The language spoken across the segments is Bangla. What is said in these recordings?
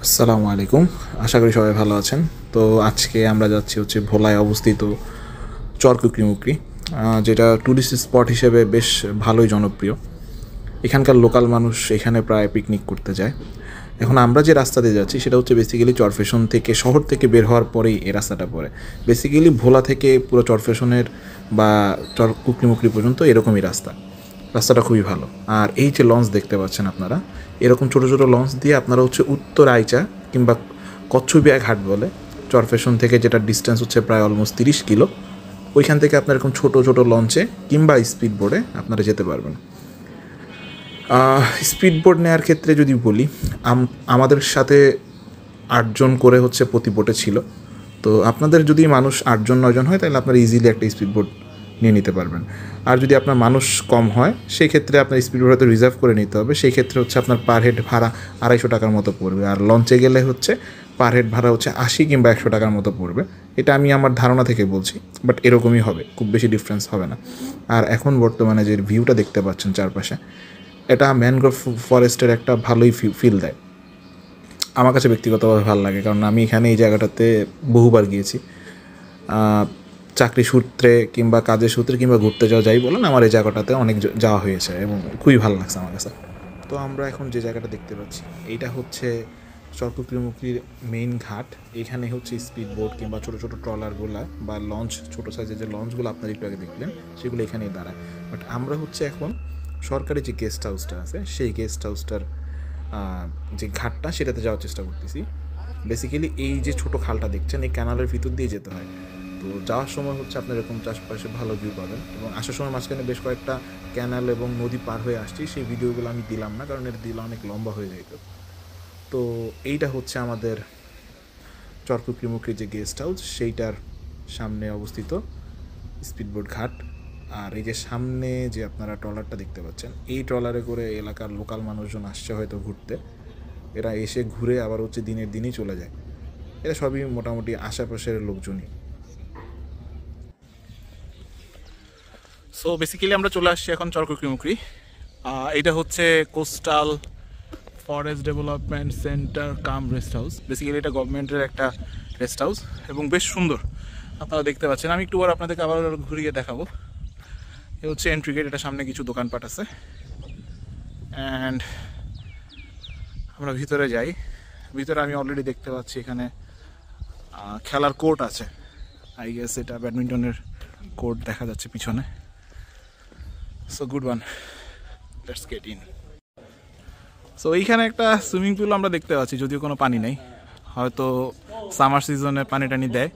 আসসালামু আলাইকুম। আশা করি সবাই ভালো আছেন। তো আজকে আমরা যাচ্ছি হচ্ছে ভোলায় অবস্থিত চরকুকরিমুকরি, যেটা ট্যুরিস্ট স্পট হিসেবে বেশ ভালোই জনপ্রিয়। এখানকার লোকাল মানুষ এখানে প্রায় পিকনিক করতে যায়। এখন আমরা যে রাস্তা দিয়ে যাচ্ছি সেটা হচ্ছে বেসিক্যালি চরফ্যাশন থেকে, শহর থেকে বের হওয়ার পরেই এই রাস্তাটা পড়ে। বেসিক্যালি ভোলা থেকে পুরো চরফ্যাশনের বা চরকুকরিমুকরি পর্যন্ত এরকমই রাস্তাটা খুবই ভালো। আর এই যে লঞ্চ দেখতে পাচ্ছেন আপনারা, এরকম ছোটো ছোটো লঞ্চ দিয়ে আপনারা হচ্ছে উত্তর আইচা কিংবা কচ্ছবিয়া ঘাট বলে, চরফ্যাশন থেকে যেটা ডিস্টেন্স হচ্ছে প্রায় অলমোস্ট 30 কিলো, ওইখান থেকে আপনার এরকম ছোটো ছোটো লঞ্চে কিংবা স্পিড বোটে আপনারা যেতে পারবেন। স্পিড বোট নেওয়ার ক্ষেত্রে যদি বলি, আমাদের সাথে 8 জন করে হচ্ছে প্রতি বোটে ছিল। তো আপনাদের যদি মানুষ 8-9 জন হয় তাহলে আপনারা ইজিলি একটা স্পিড বোট নিয়ে নিতে পারবেন। আর যদি আপনার মানুষ কম হয় সেই ক্ষেত্রে আপনার স্পিড বোট হয়তো রিজার্ভ করে নিতে হবে। সেই ক্ষেত্রে হচ্ছে আপনার পার হেড ভাড়া 250 টাকার মতো পড়বে। আর লঞ্চে গেলে হচ্ছে পার হেড ভাড়া হচ্ছে 80 কিংবা 100 টাকার মতো পড়বে। এটা আমি আমার ধারণা থেকে বলছি, বাট এরকমই হবে, খুব বেশি ডিফারেন্স হবে না। আর এখন বর্তমানে যে ভিউটা দেখতে পাচ্ছেন চারপাশে, এটা ম্যানগ্রোভ ফরেস্টের একটা ভালোই ফিল দেয়। আমার কাছে ব্যক্তিগতভাবে ভালো লাগে, কারণ আমি এখানে এই জায়গাটাতে বহুবার গিয়েছি। চাকরি সূত্রে কিংবা কাজের সূত্রে কিংবা ঘুরতে যাওয়া যাই বলেন, আমার এই জায়গাটাতে অনেক যাওয়া হয়েছে এবং খুবই ভালো লাগছে আমার কাছে। তো আমরা এখন যে জায়গাটা দেখতে পাচ্ছি এইটা হচ্ছে চরকুকরিমুকরির মেইন ঘাট। এখানে হচ্ছে স্পিড বোট কিংবা ছোটো ছোটো ট্রলারগুলা বা লঞ্চ, ছোটো সাইজের যে লঞ্চগুলো আপনার একটু আগে দেখলেন, সেগুলো এখানেই দাঁড়ায়। বাট আমরা হচ্ছে এখন সরকারি যে গেস্ট হাউসটা আছে সেই গেস্ট হাউসটার যে ঘাটটা সেটাতে যাওয়ার চেষ্টা করতেছি। বেসিক্যালি এই যে ছোটো খালটা দেখছেন, এই ক্যানালের ভিতর দিয়ে যেতে হয়। তো যাওয়ার সময় হচ্ছে আপনার এরকম চারপাশে ভালো ভিউ পাবেন, এবং আসার সময় মাঝখানে বেশ কয়েকটা ক্যানাল এবং নদী পার হয়ে আসছি, সেই ভিডিওগুলো আমি দিলাম না, কারণ এটা দিলে অনেক লম্বা হয়ে যেত। তো এইটা হচ্ছে আমাদের চরকুকরিমুকরি যে গেস্ট হাউস, সেইটার সামনে অবস্থিত স্পিডবোট ঘাট। আর এই যে সামনে যে আপনারা ট্রলারটা দেখতে পাচ্ছেন, এই ট্রলারে করে এলাকার লোকাল মানুষজন আসছে হয়তো ঘুরতে। এরা এসে ঘুরে আবার হচ্ছে দিনের দিনই চলে যায়। এরা সবই মোটামুটি আশেপাশের লোকজনই। সো বেসিক্যালি আমরা চলে আসছি এখন চরকুকরিমুকরি। এটা হচ্ছে কোস্টাল ফরেস্ট ডেভেলপমেন্ট সেন্টার কাম রেস্ট হাউস। বেসিক্যালি এটা গভর্নমেন্টের একটা রেস্ট হাউস এবং বেশ সুন্দর, আপনারা দেখতে পাচ্ছেন। আমি একটু পর আপনাদেরকে আবার ঘুরিয়ে দেখাবো। এ হচ্ছে এন্ট্রি গেট, এটা সামনে কিছু দোকানপাট আছে। অ্যান্ড আমরা ভিতরে যাই। ভিতরে আমি অলরেডি দেখতে পাচ্ছি এখানে খেলার কোর্ট আছে। আই গেস এটা ব্যাডমিন্টনের কোর্ট দেখা যাচ্ছে পিছনে। So good one, let's get in. So এইখানে একটা সুইমিং পুল আমরা দেখতে পাচ্ছি, যদিও কোনো পানি নেই, হয়তো সামার সিজনে পানি টানি দেয়।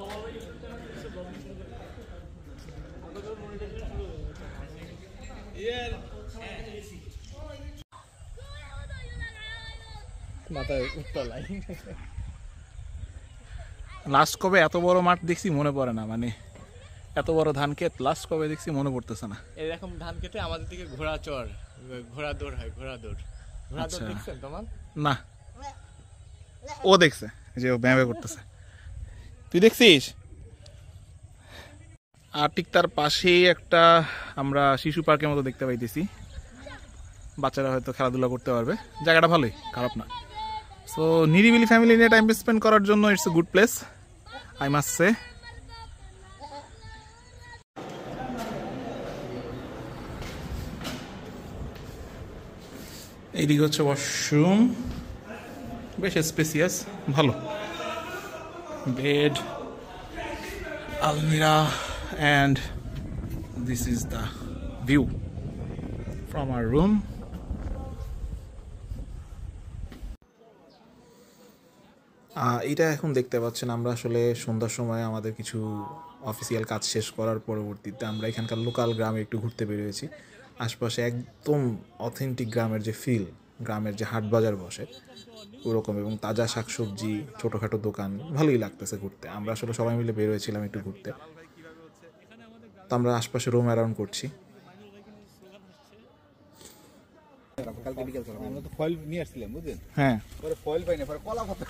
লাস্ট কবে এত বড় মাঠ দেখছি মনে পড়ে না, মানে এত বড় ধান ক্ষেত লাস্ট কবে দেখছি মনে পড়তেছে না। এরকম ধান খেতে আমাদের দিকে ঘোড়া চড়, ঘোড়া দৌড় হয়, ঘোড়া দৌড় দেখছেন তোমার? না, ও দেখছে যে ও ব্যায়াম করতেছে, তুই দেখছিস? আর ঠিক তার পাশেই একটা আমরা শিশু পার্কের মতো দেখতে পাইতেছি, বাচ্চারা হয়তো খেলাধুলা করতে পারবে। জায়গাটা ভালোই, খারাপ না। সো নিরিবিলি ফ্যামিলি নিয়ে টাইম স্পেন্ড করার জন্য it's a good place, I must say. এইদিকে হচ্ছে ওয়াশরুম, বেশ স্পেসিয়াস, ভালো বেড, আলমিরা, and this is the view from our room. এটা এখন দেখতে পাচ্ছেন আমরা আসলে সন্ধ্যার সময় আমাদের কিছু অফিসিয়াল কাজ শেষ করার পরবর্তীতে আমরা এখানকার লোকাল গ্রামে একটু ঘুরতে বেরিয়েছি। আশপাশে একদম অথেন্টিক গ্রামের যে ফিল, গ্রামের যে হাট বাজার বসে ওরকম, এবং তাজা শাকসবজি, ছোটোখাটো দোকান, ভালোই লাগতেছে ঘুরতে। আমরা আসলে সবাই মিলে বের হয়েছিলাম একটু ঘুরতে। তো আমরা আশপাশে রোম অ্যারাউন্ড করছি। কালকে বিকেল আমরা তো ফয়েল নিয়ে আসছিলাম, বুঝলেন? হ্যাঁ, পরে ফয়েল পাই না, পরে কলা পাতা,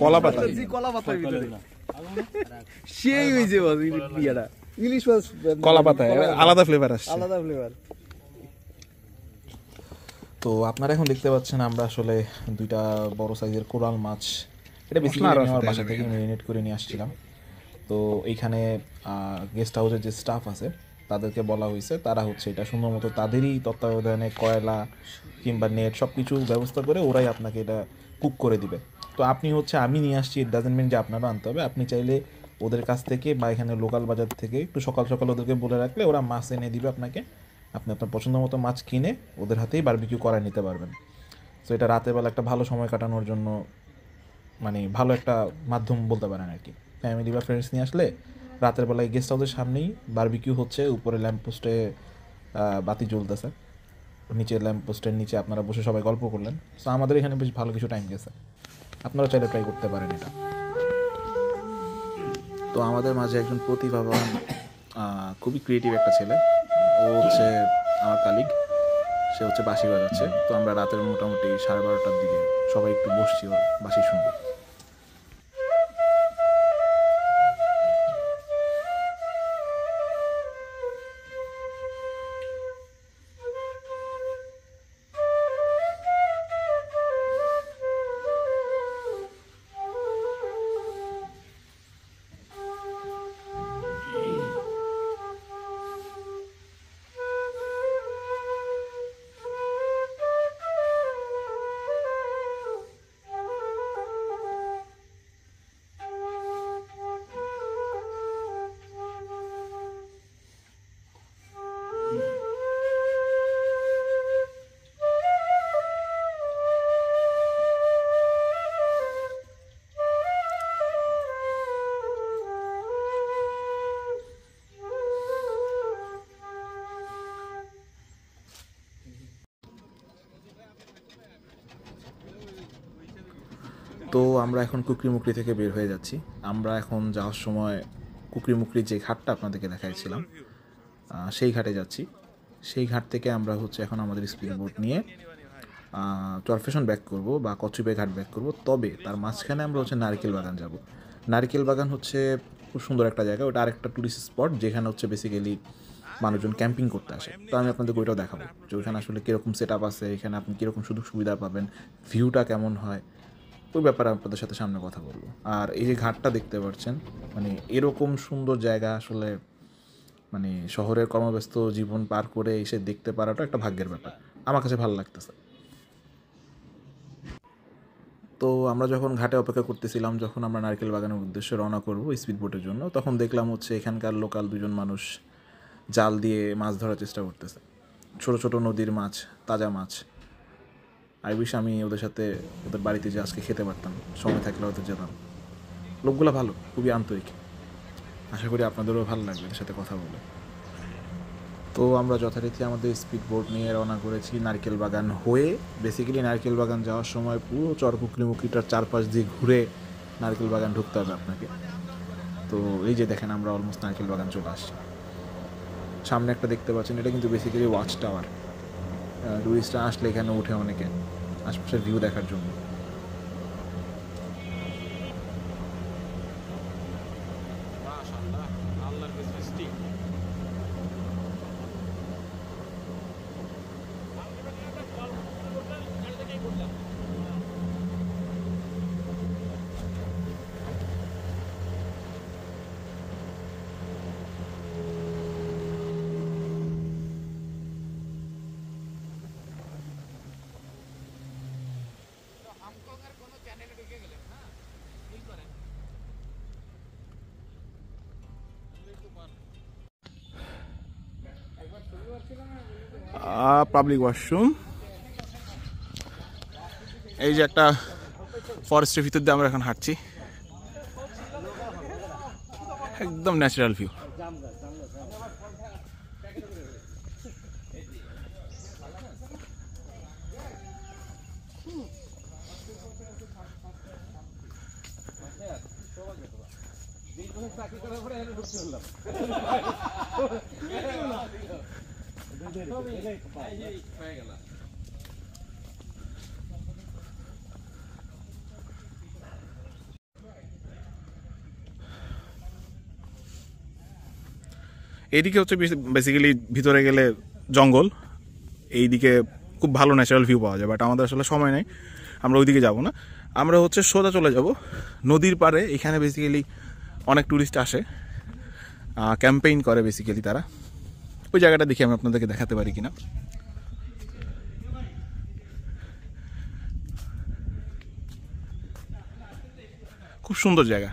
কলা পাতা, কলা পাতার ভিতরে সেই হয়েছে বিয়াটা, ইলিশ মাছ কলা পাতা, আলাদা ফ্লেভার আসছে, আলাদা ফ্লেভার। তো আপনারা এখন দেখতে পাচ্ছেন আমরা আসলে দুইটা বড় সাইজের কোরাল মাছ, এটা মশলা বেসিক্যালি আরো আমি আমার আছে বাসা তাই থেকে ম্যারিনেট করে নিয়ে আসছিলাম। তো এইখানে গেস্ট হাউসের যে স্টাফ আছে তাদেরকে বলা হয়েছে, তারা হচ্ছে এটা সুন্দর মতো তাদেরই তত্ত্বাবধানে কয়লা কিংবা নেট সব কিছু ব্যবস্থা করে ওরাই আপনাকে এটা কুক করে দিবে। তো আপনি হচ্ছে আমি নিয়ে আসছি, ইট ডাজেন্ট মিন যে আপনারও আনতে হবে। আপনি চাইলে ওদের কাছ থেকে বা এখানে লোকাল বাজার থেকে একটু সকাল সকাল ওদেরকে বলে রাখলে ওরা মাছ এনে দিবে আপনাকে। আপনি আপনার পছন্দ মতো মাছ কিনে ওদের হাতেই বারবিকিউ করায় নিতে পারবেন। সো এটা রাতের বেলা একটা ভালো সময় কাটানোর জন্য মানে ভালো একটা মাধ্যম বলতে পারেন আর কি। ফ্যামিলি বা ফ্রেন্ডস নিয়ে আসলে রাতের বেলায় গেস্ট হাউসের সামনেই বারবিকিউ হচ্ছে, উপরে ল্যাম্পপোস্টে বাতি জ্বলতেছে, নিচে ল্যাম্পপোস্টের নিচে আপনারা বসে সবাই গল্প করলেন। সো আমাদের এখানে বেশ ভালো কিছু টাইম গেছে, আপনারা চাইলে ট্রাই করতে পারেন এটা। তো আমাদের মাঝে একজন প্রতিভাবান খুবই ক্রিয়েটিভ একটা ছেলে, ও হচ্ছে আমার কালিগ, সে হচ্ছে বাঁশি বাজাচ্ছে। তো আমরা রাতের মোটামুটি 12:30টার দিকে সবাই একটু বসছি ওর বাঁশি শুনবো। তো আমরা এখন কুকরিমুকরি থেকে বের হয়ে যাচ্ছি। আমরা এখন যাওয়ার সময় কুকরিমুকরির যে ঘাটটা আপনাদেরকে দেখাইছিলাম সেই ঘাটে যাচ্ছি। সেই ঘাট থেকে আমরা হচ্ছে এখন আমাদের স্পিড বোট নিয়ে চরফেশন ব্যাক করব বা কচ্ছপে ঘাট ব্যাক করব। তবে তার মাঝখানে আমরা হচ্ছে নারকেল বাগান যাব। নারকেল বাগান হচ্ছে খুব সুন্দর একটা জায়গা, ওটা আরেকটা টুরিস্ট স্পট যেখানে হচ্ছে বেসিক্যালি মানুষজন ক্যাম্পিং করতে আসে। তো আমি আপনাদের ওইটাও দেখাবো যে ওইখানে আসলে কীরকম সেট আপ আছে, এখানে আপনি কীরকম সুযোগ সুবিধা পাবেন, ভিউটা কেমন হয়, ওই ব্যাপারে আপনাদের সাথে সামনে কথা বলবো। আর এই যে ঘাটটা দেখতে পাচ্ছেন, মানে এরকম সুন্দর জায়গা আসলে মানে শহরের কর্মব্যস্ত জীবন পার করে এসে দেখতে পারাটা একটা ভাগ্যের ব্যাপার, আমার কাছে ভালো লাগতেছে। তো আমরা যখন ঘাটে অপেক্ষা করতেছিলাম, যখন আমরা নারকেল বাগানের উদ্দেশ্যে রওনা করব স্পিড বোটের জন্য, তখন দেখলাম হচ্ছে এখানকার লোকাল দুজন মানুষ জাল দিয়ে মাছ ধরার চেষ্টা করতেছে, ছোট ছোট নদীর মাছ, তাজা মাছ। আই উইশ আমি ওদের সাথে ওদের বাড়িতে যে আজকে খেতে পারতাম, সময় থাকলে ওদের যেতাম। লোকগুলো ভালো, খুবই আন্তরিক। আশা করি আপনাদেরও ভালো লাগবে এদের সাথে কথা বলে। তো আমরা যথারীতি আমাদের স্পিড বোট নিয়ে রওনা করেছি নারকেল বাগান হয়ে। বেসিক্যালি নারকেল বাগান যাওয়ার সময় পুরো চরকুকরিমুকরিটার চারপাশ দিয়ে ঘুরে নারকেল বাগান ঢুকতে হবে আপনাকে। তো এই যে দেখেন আমরা অলমোস্ট নারকেল বাগান চলে আসছি। সামনে একটা দেখতে পাচ্ছেন, এটা কিন্তু বেসিক্যালি ওয়াচ টাওয়ার। টুরিস্টরা আসলে এখানে উঠে অনেকে আশপাশের ভিউ দেখার জন্য। Public washroom. এই যে একটা ফরেস্টের ভিতর দিয়ে আমরা এখন হাঁটছি, একদম ন্যাচারাল ভিউ। এইদিকে হচ্ছে বেসিক্যালি ভিতরে গেলে জঙ্গল, এইদিকে খুব ভালো ন্যাচারাল ভিউ পাওয়া যায়, বাট আমাদের আসলে সময় নেই, আমরা ওইদিকে যাব না। আমরা হচ্ছে সোজা চলে যাব নদীর পাড়ে। এখানে বেসিক্যালি অনেক ট্যুরিস্ট আসে, ক্যাম্পেইন করে বেসিক্যালি তারা। ওই জায়গাটা দেখি আমি আপনাদেরকে দেখাতে পারি কিনা। খুব সুন্দর জায়গা,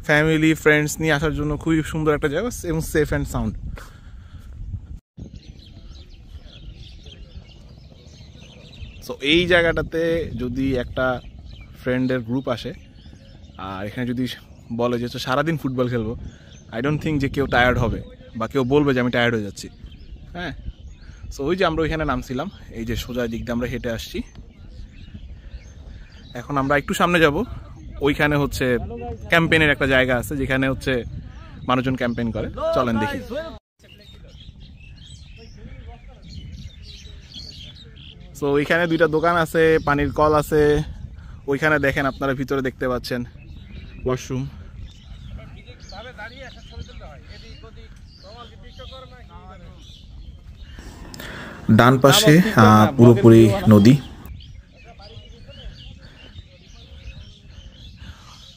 ফ্যামিলি ফ্রেন্ডস নিয়ে আসার জন্য খুবই সুন্দর একটা জায়গা এবং সেফ অ্যান্ড সাউন্ড। সো এই জায়গাটাতে যদি একটা ফ্রেন্ডের গ্রুপ আসে আর এখানে যদি বলে যে সারাদিন ফুটবল খেলবো, আই ডোন্ট থিঙ্ক যে কেউ টায়ার্ড হবে বা কেউ বলবে যে আমি টায়ার্ড হয়ে যাচ্ছি। হ্যাঁ, সো ওই যে আমরা ওইখানে নামছিলাম, এই যে সোজা দিক দিয়ে আমরা হেঁটে আসছি। এখন আমরা একটু সামনে যাব, ওইখানে হচ্ছে ক্যাম্পেইনের একটা জায়গা আছে যেখানে হচ্ছে মানুষজন ক্যাম্পেইন করে। চলেন দেখি। সো ওইখানে দুইটা দোকান আছে, পানির কল আছে। ওইখানে দেখেন আপনারা ভিতরে দেখতে পাচ্ছেন ওয়াশরুম। ডান পাশে পুরোপুরি নদী।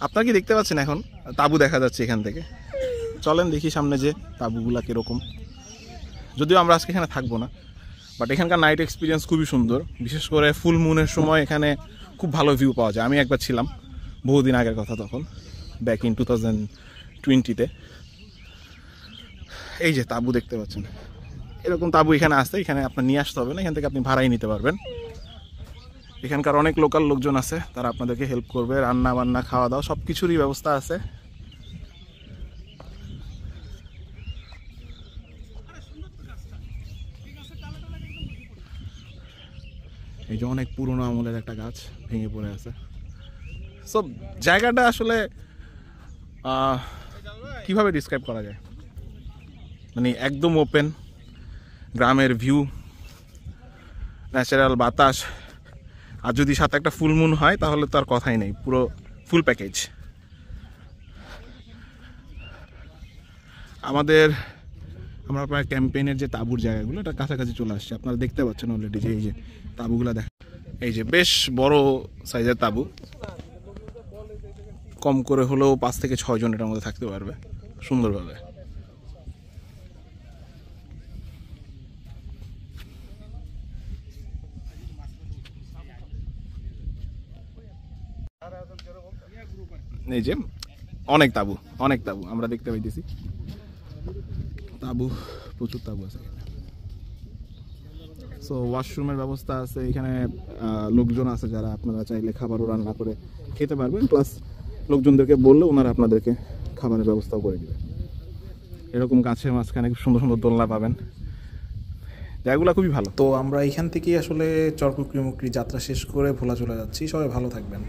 আপনারা কি দেখতে পাচ্ছেন? এখন তাঁবু দেখা যাচ্ছে এখান থেকে। চলেন দেখি সামনে যে তাঁবুগুলা কিরকম। যদিও আমরা আজকে এখানে থাকবো না, বাট এখানকার নাইট এক্সপিরিয়েন্স খুবই সুন্দর। বিশেষ করে ফুল মুনের সময় এখানে খুব ভালো ভিউ পাওয়া যায়। আমি একবার ছিলাম, বহুদিন আগের কথা, তখন ব্যাক ইন 2020-তে। এই যে তাঁবু দেখতে পাচ্ছেন, এরকম তাঁবু এখানে আসতে, এখানে আপনার নিয়ে আসতে হবে না, এখান থেকে আপনি ভাড়াই নিতে পারবেন। এখানকার অনেক লোকাল লোকজন আছে, তারা আপনাদেরকে হেল্প করবে। রান্না বান্না খাওয়া দাওয়া সব কিছুরই ব্যবস্থা আছে। এই যে অনেক পুরনো আমলের একটা গাছ ভেঙে পড়ে আছে। সব জায়গাটা আসলে কিভাবে ডিসক্রাইব করা যায়, মানে একদম ওপেন, গ্রামের ভিউ, ন্যাচারাল বাতাস, আর যদি সাথে একটা ফুল মুন হয় তাহলে তো আর কথাই নেই, পুরো ফুল প্যাকেজ। আমরা প্রায় ক্যাম্পেইনের যে তাঁবুর জায়গাগুলো, এটা কাছাকাছি চলে আসছে। আপনারা দেখতে পাচ্ছেন অলরেডি যে এই যে তাঁবুগুলো দেখা, এই যে বেশ বড় সাইজের তাঁবু। কম করে হলেও 5 থেকে 6 জন এটার মধ্যে থাকতে পারবে সুন্দরভাবে। এই যে অনেক তাঁবু আমরা দেখতে পাইতেছি। তাঁবু, প্রচুর তাঁবু আছে। সো ওয়াশরুমের ব্যবস্থা আছে এখানে, লোকজন আছে যারা আপনারা চাইলে খাবারও রান্না করে খেতে পারবেন, প্লাস লোকজনদেরকে বললে ওনারা আপনাদেরকে খাবারের ব্যবস্থাও করে দেবে। এরকম গাছের মাঝখানে খুব সুন্দর সুন্দর দোলনা পাবেন, জায়গাগুলো খুবই ভালো। তো আমরা এখান থেকেই আসলে চরকুকরি মুকরি যাত্রা শেষ করে ভোলা চলে যাচ্ছি। সবাই ভালো থাকবেন।